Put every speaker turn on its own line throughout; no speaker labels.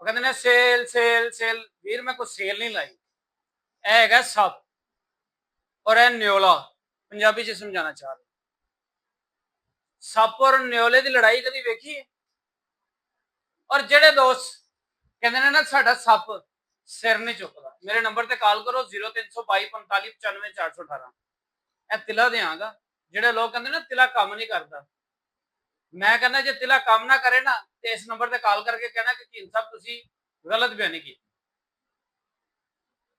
ਉਹ ਕਹਿੰਦੇ ਨੇ ਸੇਲ ਸੇਲ ਸੇਲ। ਵੀਰ ਮੈਂ ਕੋਈ ਸੇਲ ਨਹੀਂ ਲਾਈ, ਇਹ ਹੈਗਾ ਸੱਪ ਔਰ ਇਹ ਨਿਓਲਾ। ਪੰਜਾਬੀ ਚ ਸਮਝਾਣਾ ਚਾਹ ਰਿਹਾ। ਸੱਪ ਔਰ ਨਿਓਲੇ ਦੀ ਲੜਾਈ ਕਦੀ ਵੇਖੀ ਹੈ? ਔਰ ਜਿਹੜੇ ਦੋਸਤ ਕਹਿੰਦੇ ਨੇ ਨਾ ਸਾਡਾ ਸੱਪ ਸਿਰ ਨਹੀਂ ਚੁੱਕਦਾ, ਮੇਰੇ ਨੰਬਰ ਤੇ ਕਾਲ ਕਰੋ 0322459418। ਇਹ ਤਿਲਾ ਦਿਆਂਗਾ। ਜਿਹੜੇ ਲੋਕ ਕਹਿੰਦੇ ਨਾ ਤਿਲਾ ਕੰਮ ਨਹੀਂ ਕਰਦਾ, ਮੈਂ ਕਹਿੰਦਾ ਜੇ ਤਿਲਾ ਕੰਮ ਨਾ ਕਰੇ ਨਾ ਤੇ ਇਸ ਨੰਬਰ ਤੇ ਕਾਲ ਕਰਕੇ ਕਹਿਣਾ ਕਿ ਕੀਨ ਸਾਹਿਬ ਤੁਸੀਂ ਗਲਤ ਬਿਆਨੀ ਕੀਤੀ।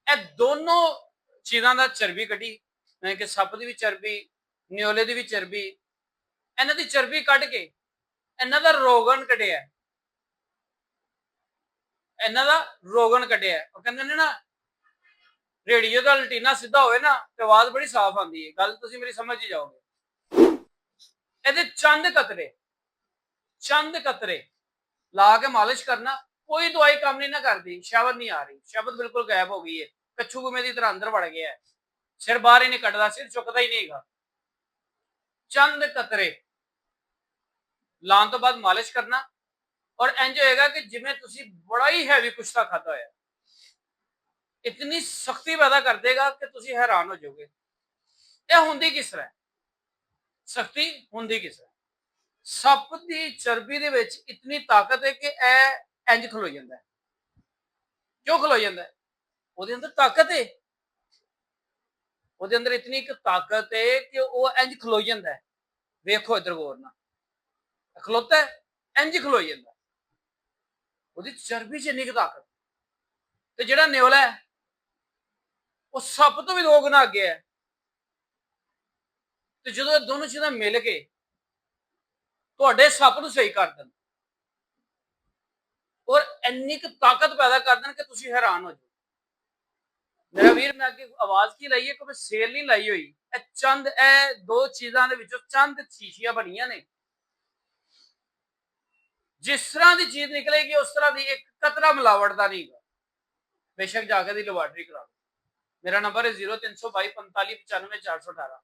ਇਹ ਦੋਨੋਂ ਚੀਜ਼ਾਂ ਦਾ ਚਰਬੀ ਕੱਢੀ, ਕਿ ਸੱਪ ਦੀ ਵੀ ਚਰਬੀ, ਨਿਓਲੇ ਦੀ ਵੀ ਚਰਬੀ, ਇਹਨਾਂ ਦੀ ਚਰਬੀ ਕੱਢ ਕੇ ਇਹਨਾਂ ਦਾ ਰੋਗਨ ਕੱਢਿਆ, ਇਹਨਾਂ ਦਾ ਰੋਗਨ ਕੱਢਿਆ। ਉਹ ਕਹਿੰਦੇ ਨੇ ਨਾ ਰੇਡੀਓ ਦਾ ਲਟੀਨਾ ਸਿੱਧਾ ਹੋਵੇ ਨਾ ਤੇ ਆਵਾਜ਼ ਬੜੀ ਸਾਫ਼ ਆਉਂਦੀ ਹੈ। ਗੱਲ ਤੁਸੀਂ ਮੇਰੀ ਸਮਝ ਹੀ ਜਾਓਗੇ। ਇਹਦੇ ਚੰਦ ਕਤਰੇ ਲਾ ਕੇ ਮਾਲਿਸ਼ ਕਰਨਾ, ਕੋਈ ਦਵਾਈ ਕੰਮ ਨਹੀਂ ਨਾ ਕਰਦੀ। ਸ਼ਬਦ ਨਹੀਂ ਆ ਰਹੀ, ਸ਼ਬਦ ਬਿਲਕੁਲ ਗਾਇਬ ਹੋ ਗਈ ਹੈ, ਕੱਛੂ ਗੁਮੇ ਦੀ ਤਰ੍ਹਾਂ ਅੰਦਰ ਵੜ ਗਿਆ ਹੈ, ਸਿਰ ਬਾਹਰ ਹੀ ਨਹੀਂ ਕੱਢਦਾ, ਸਿਰ ਚੁੱਕਦਾ ਹੀ ਨਹੀਂ ਹੈਗਾ। ਚੰਦ ਕਤਰੇ ਲਾਉਣ ਤੋਂ ਬਾਅਦ ਮਾਲਿਸ਼ ਕਰਨਾ, ਔਰ ਇੰਜ ਹੋਏਗਾ ਕਿ ਜਿਵੇਂ ਤੁਸੀਂ ਬੜਾ ਹੀ ਹੈਵੀ ਕੁਛ ਖਾਧਾ ਹੋਇਆ। ਇਤਨੀ ਸਖਤੀ ਪੈਦਾ ਕਰ ਦੇਗਾ ਕਿ ਤੁਸੀਂ ਹੈਰਾਨ ਹੋ ਜਾਓਗੇ। ਇਹ ਹੁੰਦੀ ਕਿਸ ਤਰ੍ਹਾਂ? ਸਖਤੀ ਹੁੰਦੀ ਕਿਸ ਤਰ੍ਹਾਂ? ਸੱਪ ਦੀ ਚਰਬੀ ਦੇ ਵਿੱਚ ਇਤਨੀ ਤਾਕਤ ਹੈ ਕਿ ਇਹ ਇੰਜ ਖਲੋ ਜਾਂਦਾ। ਕਿਉਂ ਖਲੋ ਜਾਂਦਾ? ਉਹਦੇ ਅੰਦਰ ਤਾਕਤ ਹੈ, ਉਹਦੇ ਅੰਦਰ ਇਤਨੀ ਇੱਕ ਤਾਕਤ ਹੈ ਕਿ ਉਹ ਇੰਜ ਖਲੋ ਜਾਂਦਾ। ਵੇਖੋ ਇਧਰ ਗੌਰ ਨਾਲ, ਖਲੋਤਾ ਇੰਜ ਖਲੋ ਜਾਂਦਾ, ਉਹਦੀ ਚਰਬੀ ਚ ਇੰਨੀ ਕੁ ਤਾਕਤ। ਤੇ ਜਿਹੜਾ ਨਿਓਲਾ ਹੈ ਉਹ ਸੱਪ ਤੋਂ ਵੀ 2 ਗੁਣਾ ਅੱਗੇ ਹੈ। ਤੇ ਜਦੋਂ ਇਹ ਦੋਨੋਂ ਚੀਜ਼ਾਂ ਮਿਲ ਕੇ ਤੁਹਾਡੇ ਸੱਪ ਨੂੰ ਸਹੀ ਕਰ ਦੇਣ ਔਰ ਇੰਨੀ ਕੁ ਤਾਕਤ ਪੈਦਾ ਕਰ ਦੇਣ ਕਿ ਤੁਸੀਂ ਹੈਰਾਨ ਹੋ ਜਾਓ। ਮੇਰਾ ਵੀਰ ਮੈਂ ਅੱਗੇ ਆਵਾਜ਼ ਕੀ ਲਾਈ ਹੈ? ਕੋਈ ਸੇਲ ਨਹੀਂ ਲਾਈ ਹੋਈ। ਇਹ ਚੰਦ, ਇਹ 2 ਚੀਜ਼ਾਂ ਦੇ ਵਿੱਚੋਂ ਚੰਦ ਸ਼ੀਸ਼ੀਆਂ ਬਣੀਆਂ ਨੇ। ਜਿਸ ਤਰ੍ਹਾਂ ਦੀ ਚੀਜ਼ ਨਿਕਲੇਗੀ ਉਸ ਤਰ੍ਹਾਂ ਦੀ, ਇੱਕ ਕਤਰਾ ਮਿਲਾਵਟ ਦਾ ਨਹੀਂ। ਬੇਸ਼ੱਕ ਜਾ ਕੇ ਦੀ ਲੈਬੋਰਟਰੀ ਕਰਾ ਲਓ। ਮੇਰਾ ਨੰਬਰ ਹੈ 0322459418।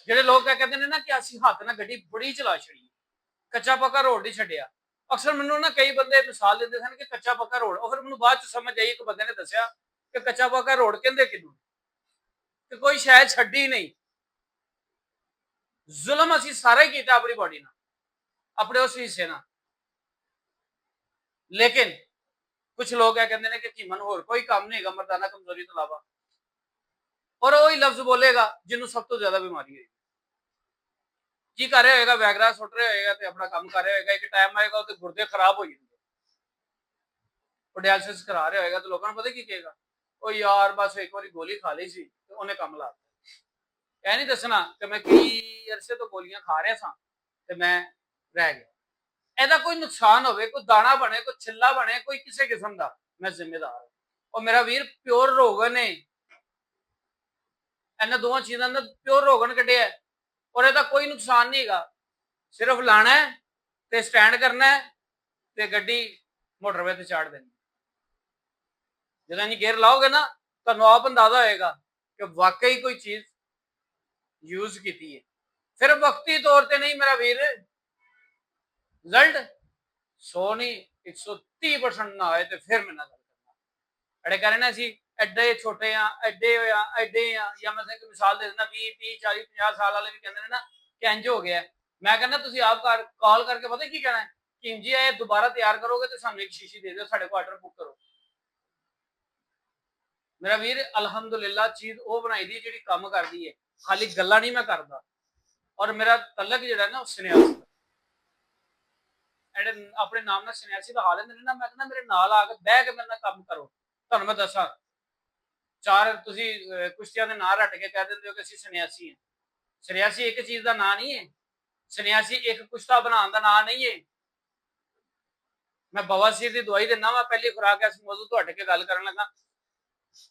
ਜਿਹੜੇ ਲੋਕ ਕਹਿੰਦੇ ਨੇ ਨਾ ਕਿ ਅਸੀਂ ਹੱਥ ਨਾਲ ਗੱਡੀ ਬੜੀ ਚਲਾ ਛੜੀ, ਕੱਚਾ ਪੱਕਾ ਰੋਡ ਨਹੀਂ ਛੱਡਿਆ। ਅਕਸਰ ਮੈਨੂੰ ਨਾ ਕਈ ਬੰਦੇ ਮਿਸਾਲ ਦਿੰਦੇ ਸਨ ਕਿ ਕੱਚਾ ਪੱਕਾ ਰੋਡ, ਉਹ ਫਿਰ ਮੈਨੂੰ ਬਾਅਦ ਚ ਸਮਝ ਆਈ, ਇੱਕ ਬੰਦੇ ਨੇ ਦੱਸਿਆ ਕਿ ਕੱਚਾ ਪੱਕਾ ਰੋਡ ਕਹਿੰਦੇ ਕਿਹਨੂੰ, ਕਿ ਕੋਈ ਸ਼ਾਇਦ ਛੱਡੀ ਨਹੀਂ। ਜ਼ੁਲਮ ਅਸੀਂ ਸਾਰਾ ਹੀ ਕੀਤਾ ਆਪਣੀ ਬਾਡੀ ਨਾਲ, ਆਪਣੇ ਉਸ ਹਿੱਸੇ ਨਾਲ। ਲੇਕਿਨ ਕੁਝ ਲੋਕ ਇਹ ਕਹਿੰਦੇ ਨੇ ਕਿ ਕੀਮਨ ਹੋਰ ਕੋਈ ਕੰਮ ਨਹੀਂ ਹੈਗਾ ਮਰਦਾਨਾ ਕਮਜ਼ੋਰੀ ਤੋਂ ਇਲਾਵਾ, ਔਰ ਉਹੀ ਲਫ਼ਜ਼ ਬੋਲੇਗਾ ਜਿਹਨੂੰ ਸਭ ਤੋਂ ਜ਼ਿਆਦਾ ਬਿਮਾਰੀ ਹੋਈ। ਕੀ ਕਰ ਰਿਹਾ ਹੋਏਗਾ? ਵੈਗਰਾ ਸੁੱਟ ਰਿਹਾ ਹੋਏਗਾ ਤੇ ਆਪਣਾ ਕੰਮ ਕਰ ਰਿਹਾ ਹੋਏਗਾ। ਇੱਕ ਟਾਈਮ ਆਏਗਾ ਉਹਦੇ ਗੁਰਦੇ ਖਰਾਬ ਹੋ ਜਾਣਗੇ, ਉਹ ਡਾਇਲਿਸਿਸ ਕਰਾ ਰਿਹਾ ਹੋਏਗਾ ਤੇ ਲੋਕਾਂ ਨੂੰ ਪਤਾ ਕੀ ਕਹੇਗਾ? ਉਹ ਯਾਰ ਬਸ ਇੱਕ ਵਾਰੀ ਗੋਲੀ ਖਾ ਲਈ ਸੀ ਤੇ ਉਹਨੇ ਕੰਮ ਲਾ ਦਿੱਤਾ। ਇਹ ਨਹੀਂ ਦੱਸਣਾ ਕਿ ਮੈਂ ਕਈ ਅਰਸੇ ਤੋਂ ਗੋਲੀਆਂ ਖਾ ਰਿਹਾ ਸਾਂ ਤੇ ਮੈਂ ਰਹਿ ਗਿਆ। ਇਹਦਾ ਕੋਈ ਨੁਕਸਾਨ ਹੋਵੇ, ਕੋਈ ਦਾਣਾ ਬਣੇ, ਕੋਈ ਛਿੱਲਾ ਬਣੇ, ਕੋਈ ਕਿਸੇ ਕਿਸਮ ਦਾ, ਮੈਂ ਜ਼ਿੰਮੇਦਾਰ ਹਾਂ। ਉਹ ਮੇਰਾ ਵੀਰ ਪਿਓਰ ਰੋਗਨ ਨੇ, ਇਹਨਾਂ ਦੋਵਾਂ ਚੀਜ਼ਾਂ ਦਾ ਪਿਓਰ ਰੋਗਨ ਕੱਢਿਆ ਔਰ ਇਹਦਾ ਕੋਈ ਨੁਕਸਾਨ ਨਹੀਂ ਹੈਗਾ। ਸਿਰਫ ਲਾਣਾ ਹੈ ਤੇ ਸਟੈਂਡ ਕਰਨਾ ਹੈ ਤੇ ਗੱਡੀ ਮੋਟਰਵੇ ਤੇ ਚਾੜ ਦੇਣੀ। ਜਦੋਂ ਇਹ ਗੇਅਰ ਲਾਓਗੇ ਨਾ ਤੁਹਾਨੂੰ ਆਪ ਅੰਦਾਜ਼ਾ ਹੋਏਗਾ ਕਿ ਵਾਕਈ ਕੋਈ ਚੀਜ਼ ਯੂਜ਼ ਕੀਤੀ ਹੈ। ਫਿਰ ਵਕਤੀ ਤੌਰ ਤੇ ਨਹੀਂ ਮੇਰਾ ਵੀਰ, ਰਿਜ਼ਲਟ 100 ਨਹੀਂ 130% ਨਾ ਆਏ ਤੇ ਫਿਰ ਮੇਰੇ ਨਾਲ ਗੱਲ ਕਰਨਾ। ਅੜੇ ਕਹ ਰਹੇ ਨਾ ਅਸੀਂ ਐਡੇ ਛੋਟੇ ਆ, ਐਡੇ ਹੋਇਆ, ਐਡੇ ਆ, ਜਾਂ ਮੈਂ ਇੱਕ ਮਿਸਾਲ ਦੇ ਦਿੰਦਾ 20 30 40 50 ਸਾਲ ਵਾਲੇ ਵੀ ਕਹਿੰਦੇ ਨੇ ਨਾ ਕਿ ਇੰਜ ਹੋ ਗਿਆ। ਮੈਂ ਕਹਿੰਦਾ ਤੁਸੀਂ ਆਪ ਕਾਲ ਕਰਕੇ ਪਤਾ ਕੀ ਕਹਿਣਾ ਕਿ ਜੀ ਇਹ ਦੁਬਾਰਾ ਤਿਆਰ ਕਰੋਗੇ ਤੇ ਸਾਨੂੰ ਇੱਕ ਸ਼ੀਸ਼ੀ ਦੇ ਦਿਓ, ਸਾਡੇ ਕੋਲ ਆਰਡਰ ਬੁੱਕ ਕਰੋ। ਮੇਰਾ ਵੀਰ ਅਲਹਮਦੁਲਿਲਾ ਚੀਜ਼ ਉਹ ਬਣਾਈ ਦੀ ਜਿਹੜੀ ਕੰਮ ਕਰਦੀ ਹੈ, ਖਾਲੀ ਗੱਲਾਂ ਨਹੀਂ ਮੈਂ ਕਰਦਾ। ਔਰ ਮੇਰਾ ਤਲਕ ਜਿਹੜਾ ਨਾ ਉਹ ਸੰਨਿਆਸੀ ਦਾ, ਆਪਣੇ ਨਾਮ ਨਾਲ ਸੰਨਿਆਸੀ ਦਾ ਹਾਲ ਨੇ ਨਾ। ਮੈਂ ਕਹਿੰਦਾ ਮੇਰੇ ਨਾਲ ਆ ਕੇ ਬਹਿ ਕੇ ਮੇਰੇ ਨਾਲ ਕੰਮ ਕਰੋ। ਤੁਹਾਨੂੰ ਮੈਂ ਦੱਸਾਂ, 4 ਤੁਸੀਂ ਕੁਸ਼ਤੀਆਂ ਦੇ ਨਾਂ ਰੱਟ ਕੇ ਕਹਿ ਦਿੰਦੇ ਹੋ ਕਿ ਅਸੀਂ ਸੰਨਿਆਸੀ ਹਾਂ। ਸੰਨਿਆਸੀ ਇੱਕ ਚੀਜ਼ ਦਾ ਨਾਂ ਨਹੀਂ ਹੈ, ਸੰਨਿਆਸੀ ਇੱਕ ਕੁਸ਼ਤਾ ਬਣਾਉਣ ਦਾ ਨਾਂ ਨਹੀਂ ਹੈ। ਮੈਂ ਬਵਾਸੀਰ ਦੀ ਦਵਾਈ ਦਿੰਦਾ ਵਾ, ਪਹਿਲੀ ਖੁਰਾਕ ਇਸ ਮੌਜੂ ਤੋਂ ਹਟ ਕੇ ਗੱਲ ਕਰਨ ਲੱਗਾ।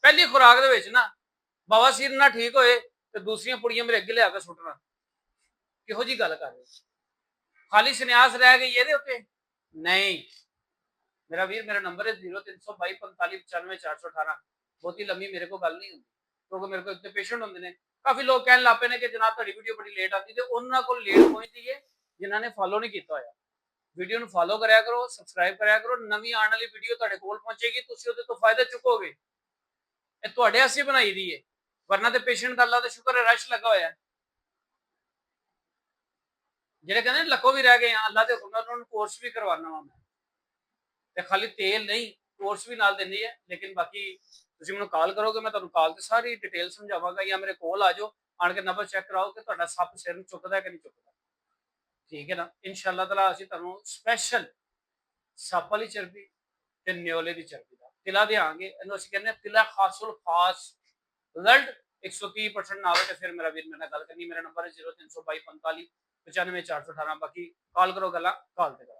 ਪਹਿਲੀ ਖੁਰਾਕ ਦੇ ਵਿੱਚ ਨਾ ਬਵਾਸੀਰ ਨਾ ਠੀਕ ਹੋਏ ਤੇ ਦੂਸਰੀਆਂ ਪੁੜੀਆਂ ਮੇਰੇ ਅੱਗੇ ਲਿਆ ਕੇ ਸੁੱਟਣਾ। ਕਿਹੋ ਜੀ ਗੱਲ ਕਰ ਰਹੇ? ਖਾਲੀ ਸੰਨਿਆਸ ਰਹਿ ਗਈ ਇਹਦੇ ਉੱਤੇ? ਨਹੀਂ ਮੇਰਾ ਵੀਰ, ਮੇਰਾ ਨੰਬਰ ਹੈ 0322459418। ਬਹੁਤੀ ਲੰਮੀ ਮੇਰੇ ਕੋਲ ਗੱਲ ਨਹੀਂ ਹੁੰਦੀ ਕਿਉਂਕਿ ਮੇਰੇ ਕੋਲ ਇੱਥੇ ਪੇਸ਼ੈਂਟ ਹੁੰਦੇ ਨੇ। ਕਾਫੀ ਲੋਕ ਕਹਿਣ ਲੱਗ ਪਏ ਨੇ ਕਿ ਜਨਾਬ ਤੁਹਾਡੀ ਵੀਡੀਓ ਬੜੀ ਲੇਟ ਆਉਂਦੀ, ਤੇ ਉਹਨਾਂ ਕੋਲ ਲੇਟ ਪਹੁੰਚਦੀ ਹੈ ਜਿਨ੍ਹਾਂ ਨੇ ਫੋਲੋ ਨਹੀਂ ਕੀਤਾ ਹੋਇਆ। ਵੀਡੀਓ ਨੂੰ ਫੋਲੋ ਕਰਿਆ ਕਰੋ, ਸਬਸਕ੍ਰਾਈਬ ਕਰਿਆ ਕਰੋ। ਨਵੀਂ ਆਉਣ ਵਾਲੀ ਵੀਡੀਓ ਤੁਹਾਡੇ ਕੋਲ ਪਹੁੰਚੇਗੀ, ਤੁਸੀਂ ਉਹਦੇ ਤੋਂ ਫਾਇਦਾ ਚੁੱਕੋਗੇ। ਇਹ ਤੁਹਾਡੇ ਵਾਸਤੇ ਬਣਾਈ ਦੀ ਹੈ, ਵਰਨਾ ਤੇ ਪੇਸ਼ੈਂਟ ਦਾ ਅੱਲਾ ਦਾ ਸ਼ੁਕਰ ਹੈ ਰਸ਼ ਲੱਗਾ ਹੋਇਆ। ਜਿਹੜੇ ਕਹਿੰਦੇ ਲੱਖੋਂ ਵੀ ਰਹਿ ਗਏ ਆ, ਅੱਲਾ ਦੇ ਹੁਕਮ ਨਾਲ ਉਹਨਾਂ ਨੂੰ ਕੋਰਸ ਵੀ ਕਰਵਾਉਣਾ ਵਾ ਮੈਂ, ਤੇ ਖਾਲੀ ਤੇਲ ਨਹੀਂ ਕੋਰਸ ਵੀ ਨਾਲ ਦਿੰਦੀ ਹੈ। ਲੇਕਿਨ ਬਾਕੀ ਤੁਸੀਂ ਮੈਨੂੰ ਕਾਲ ਕਰੋਗੇ, ਮੈਂ ਤੁਹਾਨੂੰ ਕਾਲ ਤੇ ਸਾਰੀ ਡਿਟੇਲ ਸਮਝਾਵਾਂਗਾ, ਜਾਂ ਮੇਰੇ ਕੋਲ ਆ ਜਾਓ, ਆਣ ਕੇ ਨੰਬਰ ਚੈੱਕ ਕਰਾਓ ਕਿ ਤੁਹਾਡਾ ਸੱਪ ਸਿਰ ਨੂੰ ਚੁੱਕਦਾ ਕਿ ਨਹੀਂ ਚੁੱਕਦਾ। ਠੀਕ ਹੈ ਨਾ, ਇਨਸ਼ਾਅੱਲਾ ਤਾਲਾ ਅਸੀਂ ਤੁਹਾਨੂੰ ਸਪੈਸ਼ਲ ਸੱਪ ਵਾਲੀ ਚਰਬੀ ਤੇ ਨਿਓਲੇ ਦੀ ਚਰਬੀ ਦਾ ਤਿਲਾ ਦੇਾਂਗੇ। ਇਹਨੂੰ ਅਸੀਂ ਕਹਿੰਦੇ ਤਿਲਾ ਖਾਸੁਲ ਖਾਸ ਰਿਜ਼ਲਟ 130% ਨਾ ਹੋਵੇ ਤੇ ਫਿਰ ਮੇਰਾ ਵੀਰ ਮੇਰੇ ਨਾਲ ਗੱਲ ਕਰਨੀ। ਮੇਰਾ ਨੰਬਰ ਹੈ 032245 95418। ਬਾਕੀ ਕਾਲ ਕਰੋ, ਗੱਲਾਂ ਕਾਲ ਤੇ ਕਰੋ।